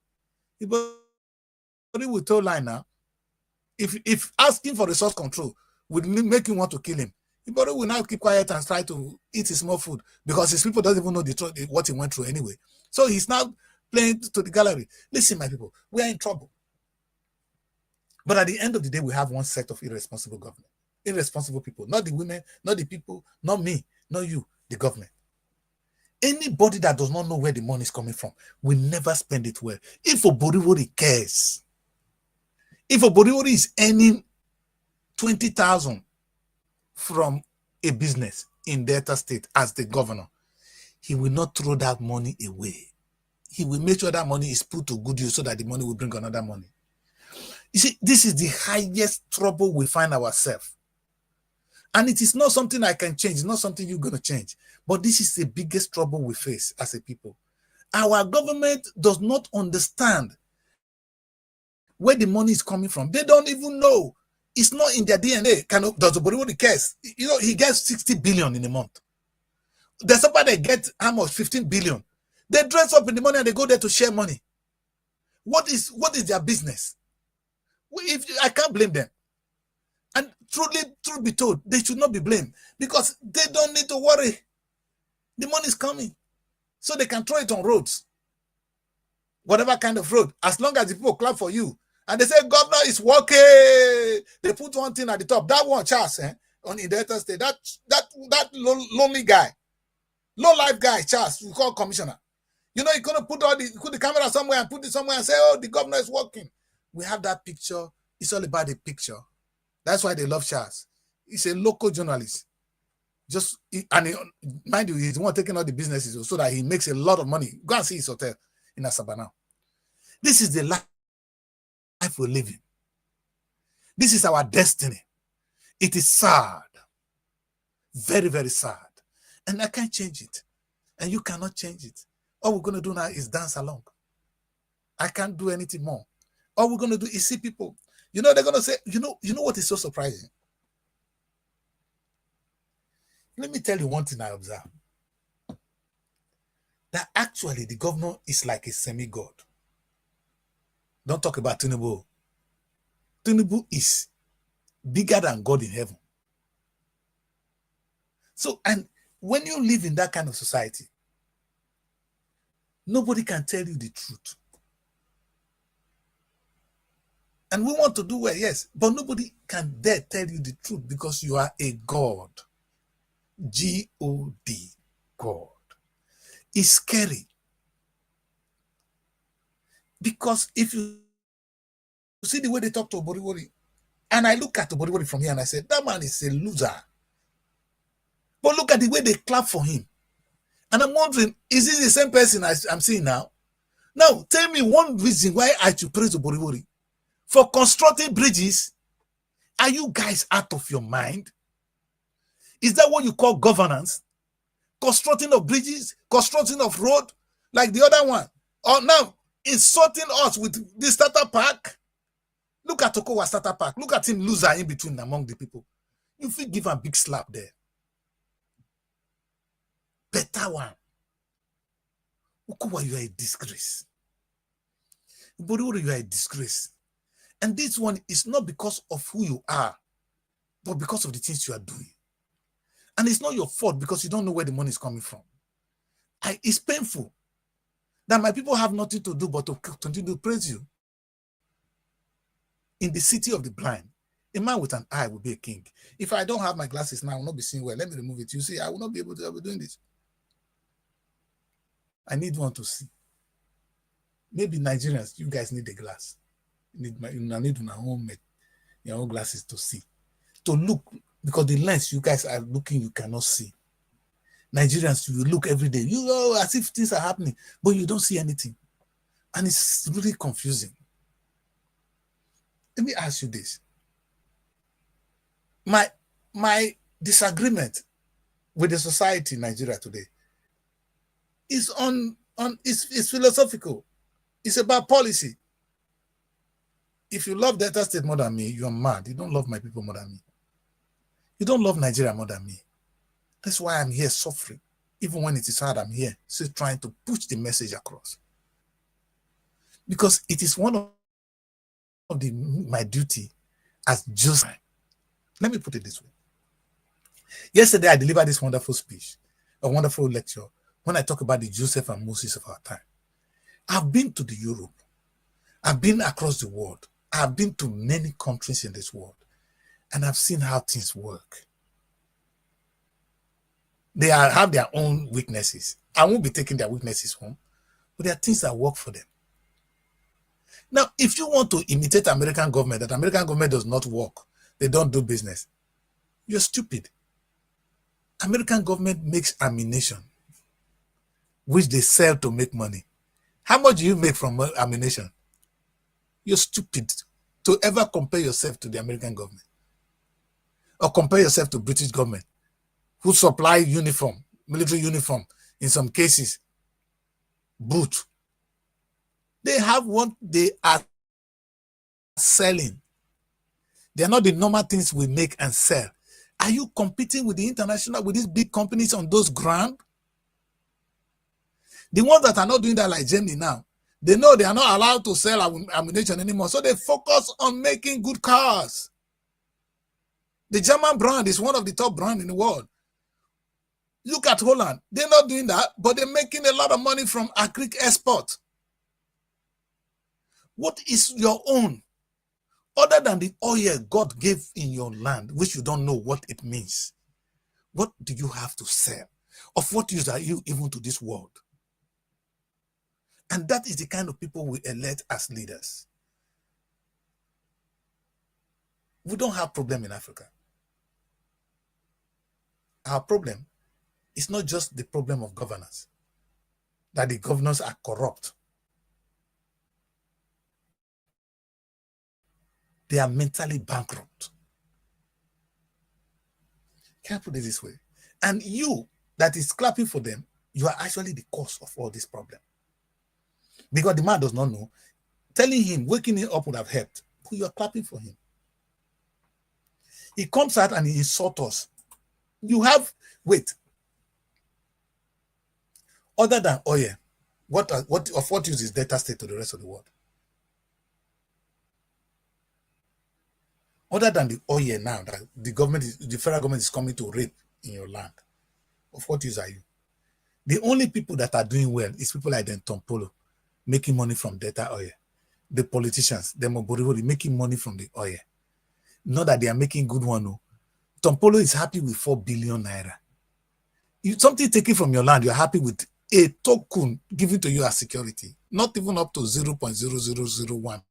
But he will tell line now. If asking for resource control would make him want to kill him, but will now keep quiet and try to eat his small food because his people don't even know what he went through anyway. So he's now playing to the gallery. Listen, my people, we are in trouble. But at the end of the day, we have one set of irresponsible government. Irresponsible people, not the women, not the people, not me, not you, the government. Anybody that does not know where the money is coming from will never spend it well. If Oboriwori cares, if Oboriwori is earning 20,000 from a business in Delta State as the governor, he will not throw that money away. He will make sure that money is put to good use so that the money will bring another money. You see, this is the highest trouble we find ourselves. And it is not something I can change. It's not something you're going to change. But this is the biggest trouble we face as a people. Our government does not understand where the money is coming from. They don't even know. It's not in their DNA. Does Oboriwori cares? He gets 60 billion in a month. There's somebody that gets how much? 15 billion. They dress up in the money and they go there to share money. What is their business? If I can't blame them. And truth be told, they should not be blamed because they don't need to worry. The money is coming. So they can throw it on roads. Whatever kind of road. As long as the people clap for you. And they say, governor is working. They put one thing at the top. That one, Charles, on in Delta State. That lonely guy. Low-life guy, Charles, we call commissioner. You know, you're going to put the camera somewhere and put it somewhere and say, oh, the governor is working. We have that picture. It's all about the picture. That's why they love Charles. He's a local journalist. Mind you, he's the one taking all the businesses so that he makes a lot of money. Go and see his hotel in Asaba now. This is the life we're living. This is our destiny. It is sad. Very, very sad. And I can't change it. And you cannot change it. All we're going to do now is dance along. I can't do anything more. All we're going to do is see people. You know, they're going to say, you know what is so surprising? Let me tell you one thing I observed. That actually the governor is like a semi-god. Don't talk about Tinubu. Tinubu is bigger than God in heaven. So, and when you live in that kind of society, nobody can tell you the truth. And we want to do well, yes, but nobody can dare tell you the truth because you are a God. G-O-D, God. It's scary. Because if you see the way they talk to Oboriwori, and I look at Oboriwori from here and I say, that man is a loser. But look at the way they clap for him. And I'm wondering, is this the same person I'm seeing now? Now, tell me one reason why I should praise Oboriwori. For constructing bridges, are you guys out of your mind? Is that what you call governance? Constructing of bridges, constructing of road, like the other one. Or now, insulting us with the starter pack. Look at Okowa starter pack. Look at him loser in between among the people. You feel give a big slap there. Better one. Okowa, you are a disgrace. Oboriwori, you are a disgrace. And this one is not because of who you are, but because of the things you are doing. And it's not your fault because you don't know where the money is coming from. It's painful that my people have nothing to do but to continue to praise you. In the city of the blind, a man with an eye will be a king. If I don't have my glasses now, I will not be seeing well. Let me remove it. You see, I will not be able to be doing this. I need one to see. Maybe Nigerians, you guys need a glass. You need your own glasses to see. To look, because the lens you guys are looking, you cannot see. Nigerians, you look every day. You know, as if things are happening, but you don't see anything. And it's really confusing. Let me ask you this. My disagreement with the society in Nigeria today is it's philosophical. It's about policy. If you love Delta State more than me, you're mad. You don't love my people more than me. You don't love Nigeria more than me. That's why I'm here suffering. Even when it is hard, I'm here still trying to push the message across. Because it is one of my duty as just. Let me put it this way. Yesterday, I delivered this wonderful speech, a wonderful lecture, when I talk about the Joseph and Moses of our time. I've been to the Europe. I've been across the world. I've been to many countries in this world. And I've seen how things work. They have their own weaknesses. I won't be taking their weaknesses home, but there are things that work for them. Now, if you want to imitate American government, that American government does not work, they don't do business, you're stupid. American government makes ammunition, which they sell to make money. How much do you make from ammunition? You're stupid to ever compare yourself to the American government or compare yourself to British government, who supply uniform, military uniform, in some cases, boot. They have what they are selling. They are not the normal things we make and sell. Are you competing with the international, with these big companies on those ground? The ones that are not doing that, like Germany now, They know they are not allowed to sell ammunition anymore, so they focus on making good cars. The German brand is one of the top brands in the world. Look at Holland. They're not doing that, but they're making a lot of money from agric export. What is your own? Other than the oil God gave in your land, which you don't know what it means. What do you have to sell? Of what use are you even to this world? And that is the kind of people we elect as leaders. We don't have problem in Africa. Our problem is not just the problem of governance, that the governors are corrupt. They are mentally bankrupt. Can I put it this way? And you that is clapping for them, you are actually the cause of all this problem. Because the man does not know. Telling him, waking him up would have helped. But you are clapping for him. He comes out and he insults us. You have, wait. Other than oil, what use is Delta State to the rest of the world? Other than the oil now that the federal government is coming to rape in your land, of what use are you? The only people that are doing well is people like Tompolo, making money from Delta oil. The politicians, the Moborivori, making money from the oil. Not that they are making good one. No. Tompolo is happy with 4 billion naira. Something taken from your land, you're happy with a token given to you as security, not even up to 0.0001%.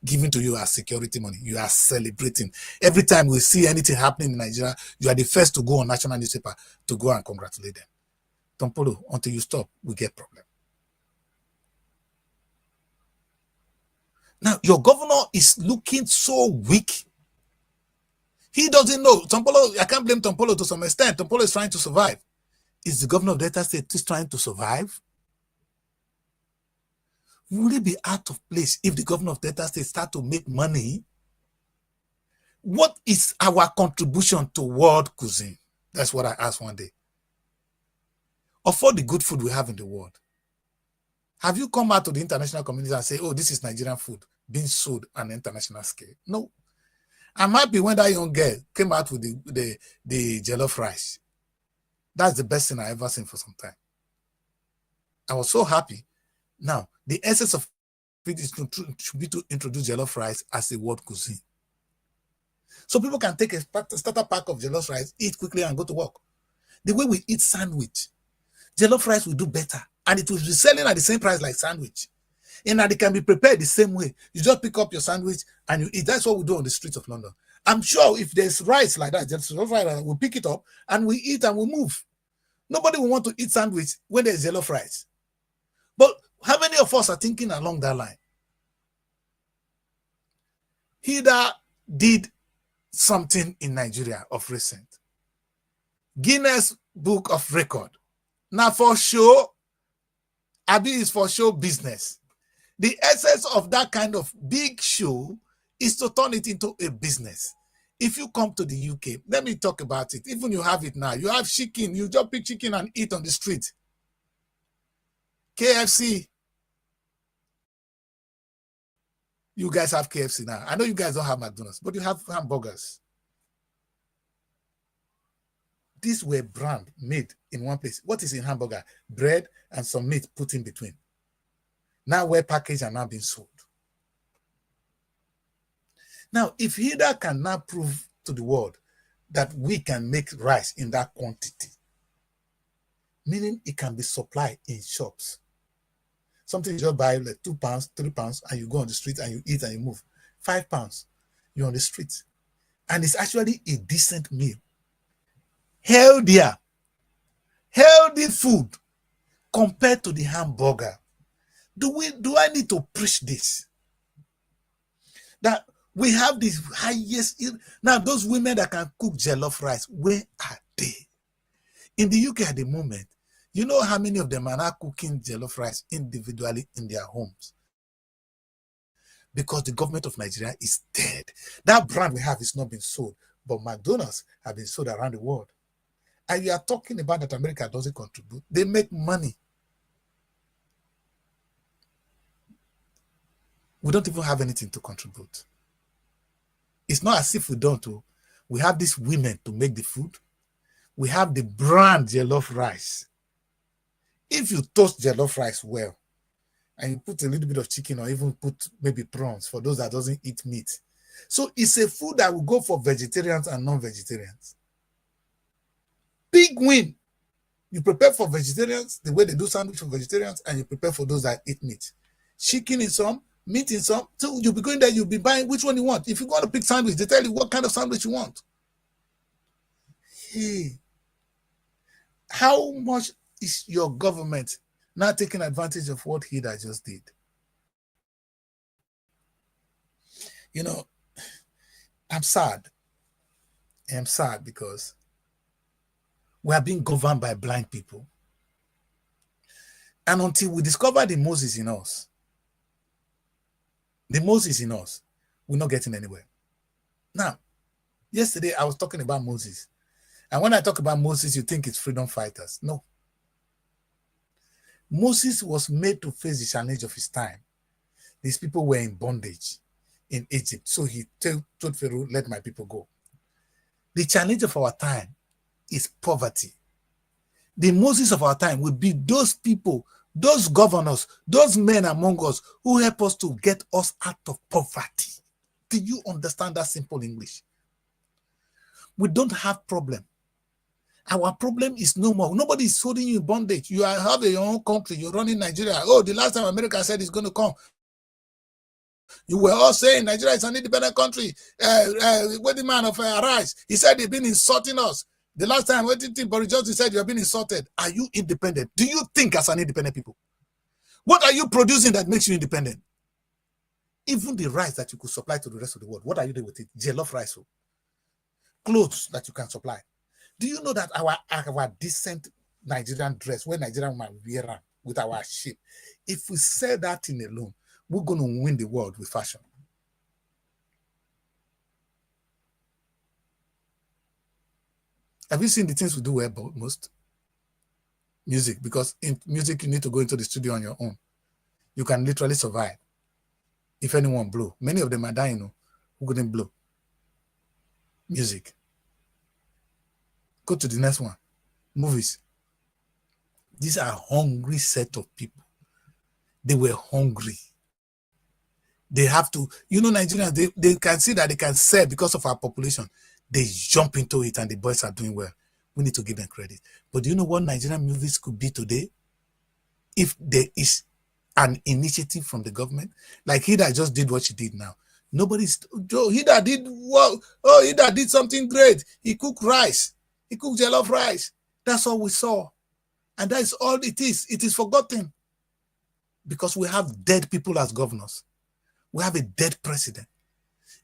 Given to you as security money. You are celebrating. Every time we see anything happening in Nigeria, you are the first to go on national newspaper to go and congratulate them. Tompolo, until you stop, we get problem. Now, your governor is looking so weak. He doesn't know. Tompolo, I can't blame Tompolo to some extent. Tompolo is trying to survive. Is the governor of Delta State just trying to survive? Would it be out of place if the governor of Delta State start to make money? What is our contribution to world cuisine? That's what I asked one day. Of all the good food we have in the world, have you come out to the international community and say, oh, this is Nigerian food being sold on an international scale? No. I'm happy when that young girl came out with the jollof rice. That's the best thing I ever seen for some time. I was so happy. Now, the essence of it is to be to introduce jollof rice as a world cuisine. So people can take a starter pack of jollof rice, eat quickly and go to work. The way we eat sandwich, jollof rice will do better. And it will be selling at the same price like sandwich. And it can be prepared the same way. You just pick up your sandwich and you eat. That's what we do on the streets of London. I'm sure if there's rice like that, jollof rice, we'll pick it up and we eat and we move. Nobody will want to eat sandwich when there's jollof rice. But how many of us are thinking along that line? Hida did something in Nigeria of recent. Guinness Book of Record. Now for show, Abi is for show business. The essence of that kind of big show is to turn it into a business. If you come to the UK, let me talk about it. Even you have it now. You have chicken. You just pick chicken and eat on the street. KFC. You guys have KFC now. I know you guys don't have McDonald's, but you have hamburgers. These were brand made in one place. What is in hamburger? Bread and some meat put in between. Now we're packaged and now being sold. Now, if Hida can now prove to the world that we can make rice in that quantity, meaning it can be supplied in shops. Something you just buy like £2, £3, and you go on the street and you eat and you move. £5, you're on the street. And it's actually a decent meal. Healthier. Healthy food compared to the hamburger. Do I need to preach this? That we have this highest. Now, those women that can cook jollof rice, where are they? In the UK at the moment, you know how many of them are now cooking jollof rice individually in their homes? Because the government of Nigeria is dead. That brand we have is not being sold, but McDonald's have been sold around the world. And you are talking about that America doesn't contribute. They make money. We don't even have anything to contribute. It's not as if we don't. We have these women to make the food. We have the brand jollof rice. If you toast jollof rice well, and you put a little bit of chicken or even put maybe prawns for those that doesn't eat meat. So it's a food that will go for vegetarians and non-vegetarians. Big win. You prepare for vegetarians the way they do sandwich for vegetarians, and you prepare for those that eat meat. Chicken in some, meat in some. So you'll be going there, you'll be buying which one you want. If you want to pick sandwich, they tell you what kind of sandwich you want. Hey, how much is your government now taking advantage of what Hida just did? You know, I'm sad. I'm sad because we are being governed by blind people. And until we discover the Moses in us, we're not getting anywhere. Now, yesterday I was talking about Moses. And when I talk about Moses, you think it's freedom fighters. No. Moses was made to face the challenge of his time. These people were in bondage in Egypt. So he told Pharaoh, let my people go. The challenge of our time is poverty. The Moses of our time will be those people, those governors, those men among us who help us to get us out of poverty. Do you understand that simple English? We don't have problem. Our problem is no more. Nobody is holding you in bondage. You have your own country. You're running Nigeria. Oh, the last time America said it's going to come, you were all saying Nigeria is an independent country. What the man of Arise, he said he's been insulting us. The last time, what did Boris Johnson said you have been insulted? Are you independent? Do you think as an independent people? What are you producing that makes you independent? Even the rice that you could supply to the rest of the world, what are you doing with it? Jollof rice, clothes that you can supply. Do you know that our decent Nigerian dress, where Nigerian women wear with our shape, if we sell that in alone, we're going to win the world with fashion. Have you seen the things we do well most? Music, because in music, you need to go into the studio on your own. You can literally survive. If anyone blow, many of them are dying, who couldn't blow. Music. Go to the next one. Movies. These are hungry set of people. They were hungry. They have to, Nigerians, they can see that they can sell because of our population. They jump into it and the boys are doing well. We need to give them credit. But do you know what Nigerian movies could be today? If there is an initiative from the government, like Hida just did what she did now. Hida did what? Oh, Hida did something great. He cooked rice. He cooked jollof rice. That's all we saw. And that is all it is. It is forgotten. Because we have dead people as governors. We have a dead president.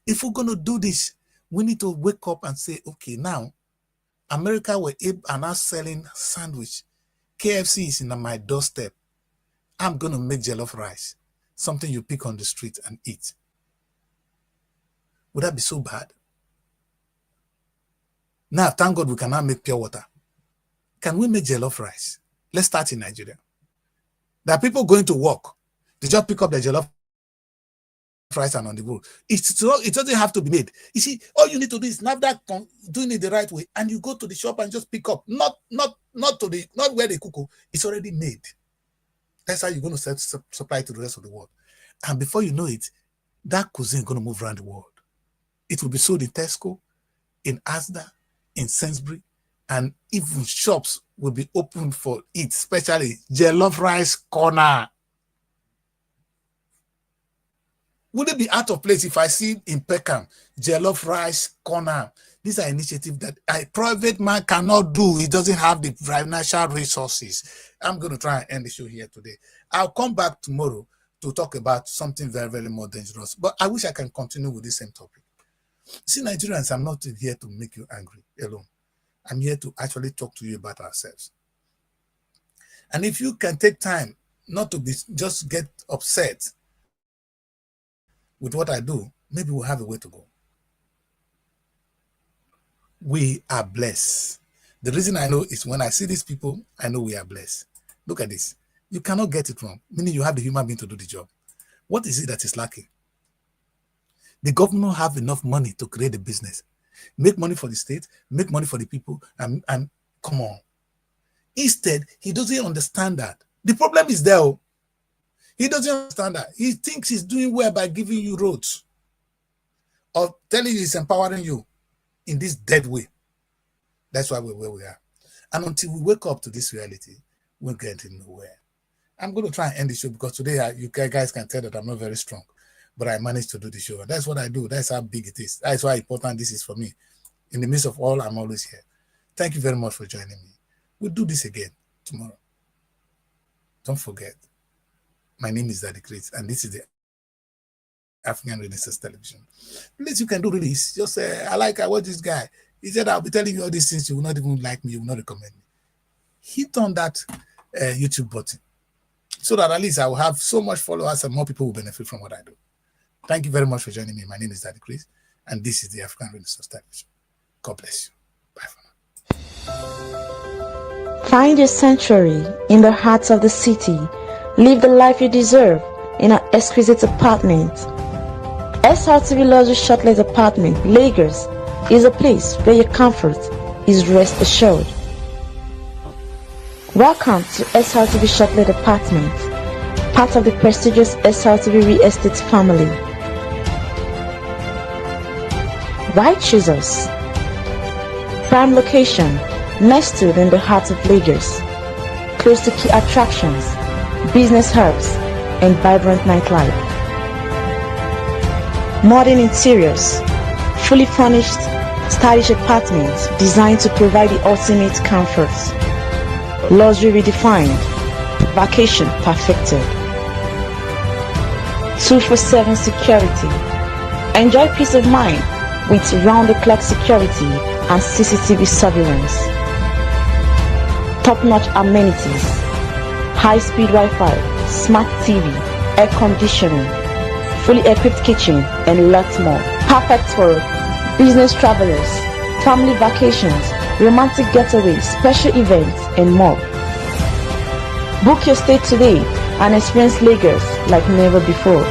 If we're going to do this, we need to wake up and say, okay, now, America are now selling sandwich. KFC is in my doorstep. I'm going to make jollof rice. Something you pick on the street and eat. Would that be so bad? Now, thank God we can now make pure water. Can we make jollof rice? Let's start in Nigeria. There are people going to work. They just pick up the jollof rice and on the road. It doesn't have to be made. You see, all you need to do is NAFDAC doing it the right way, and you go to the shop and just pick up. Not where they cook. It's already made. That's how you're going to supply to the rest of the world. And before you know it, that cuisine is going to move around the world. It will be sold in Tesco, in Asda, in Sainsbury, and even shops will be open for it, especially jollof rice corner. Would it be out of place if I see in Peckham, jollof rice corner? These are initiatives that a private man cannot do. He doesn't have the financial resources. I'm going to try and end the show here today. I'll come back tomorrow to talk about something very, very more dangerous. But I wish I can continue with the same topic. See, Nigerians, I'm not here to make you angry alone. I'm here to actually talk to you about ourselves. And if you can take time not to be just get upset with what I do, maybe we'll have a way to go. We are blessed. The reason I know is when I see these people, I know we are blessed. Look at this. You cannot get it wrong, meaning you have the human being to do the job. What is it that is lacking? The governor have enough money to create a business, make money for the state, make money for the people, and come on. Instead, he doesn't understand that. The problem is there. He doesn't understand that. He thinks he's doing well by giving you roads or telling you he's empowering you in this dead way. That's why we're where we are. And until we wake up to this reality, we're getting nowhere. I'm going to try and end the show because today you guys can tell that I'm not very strong, but I managed to do the show. And that's what I do. That's how big it is. That's why important this is for me. In the midst of all, I'm always here. Thank you very much for joining me. We'll do this again tomorrow. Don't forget, my name is Daddy Kris, and this is the African Renaissance Television. The least you can do really is just say, I watch this guy. He said, I'll be telling you all these things. You will not even like me. You will not recommend me. Hit on that YouTube button so that at least I will have so much followers and more people will benefit from what I do. Thank you very much for joining me. My name is Daddy Kris, and this is the African Renaissance Television. God bless you. Bye for now. Find your sanctuary in the heart of the city. Live the life you deserve in an exquisite apartment. SRTV Luxury Shortlet Apartment, Lagos, is a place where your comfort is rest assured. Welcome to SRTV Shortlet Apartment, part of the prestigious SRTV Real Estate family. Why choose us? Prime location, nestled in the heart of Lagos, close to key attractions, business hubs, and vibrant nightlife. Modern interiors, fully furnished, stylish apartments designed to provide the ultimate comfort. Luxury redefined, vacation perfected. 24/7 security. Enjoy peace of mind with round-the-clock security and CCTV surveillance. Top-notch amenities, high-speed Wi-Fi, smart TV, air conditioning, fully equipped kitchen, and lots more. Perfect for business travelers, family vacations, romantic getaways, special events, and more. Book your stay today and experience Lagos like never before.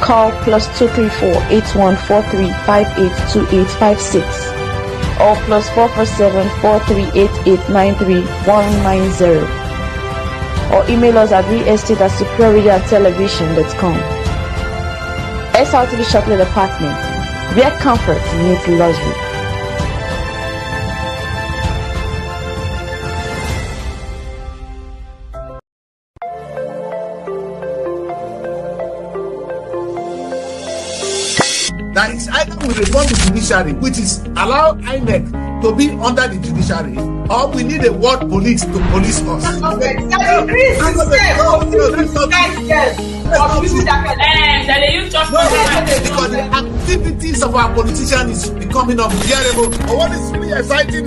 Call +234 8143 582856 or +447 4388 93190 or email us at realestate@superiorradiotelevision.com. SRTV Shortlet Apartment, where comfort meets luxury. That is either we reform the judiciary, which is allow INEC to be under the judiciary, or we need a world police to police us. Okay, Kris because the activities of our politicians is becoming unbearable. But what is really exciting